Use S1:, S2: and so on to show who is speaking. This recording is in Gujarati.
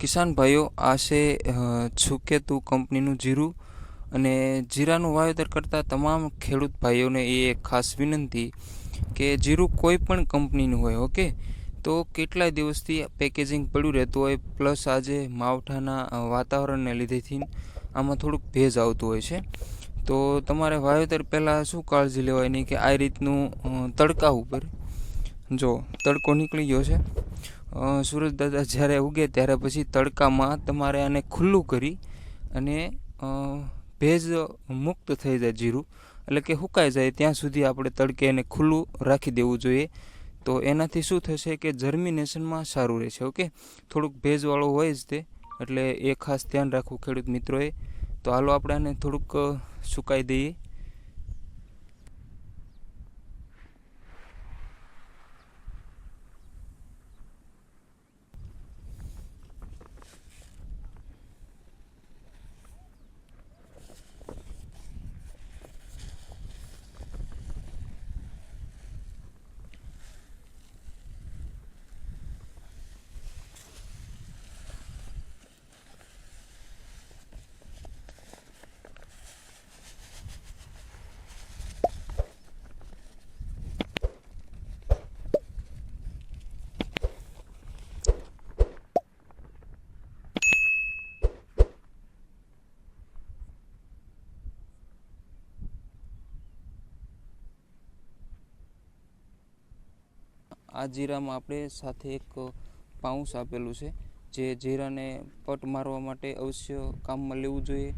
S1: કિસાન ભાઈઓ, આ છે છુકેતુ કંપનીનું જીરું. અને જીરાનું વાવેતર કરતા તમામ ખેડૂત ભાઈઓને એ એક ખાસ વિનંતી કે જીરું કોઈ પણ કંપનીનું હોય, ઓકે, તો કેટલાય દિવસથી પેકેજિંગ પડ્યું રહેતું હોય, પ્લસ આજે માવઠાના વાતાવરણને લીધેથી આમાં થોડુંક ભેજ આવતું હોય છે. તો તમારે વાવેતર પહેલાં શું કાળજી લેવાની કે આ રીતનું તડકા ઉપર, જો તડકો નીકળી ગયો છે, સૂરજ દાદા જ્યારે ઉગે ત્યારે પછી તડકામાં તમારે આને ખુલ્લું કરી અને ભેજ મુક્ત થઈ જાય જીરું, એટલે કે સુકાઈ જાય ત્યાં સુધી આપણે તડકે એને ખુલ્લું રાખી દેવું જોઈએ. તો એનાથી શું થશે કે જર્મિનેશનમાં સારું રહેશે. ઓકે, થોડુંક ભેજવાળું હોય જ તે, એટલે એ ખાસ ધ્યાન રાખવું ખેડૂત મિત્રોએ. તો હાલો આપણે આને થોડુંક સુકાઈ દઈએ. આ જીરામાં આપણે સાથે એક પાઉચ આપેલું છે, જે જીરાને પટ મારવા માટે અવશ્ય કામમાં લેવું જોઈએ.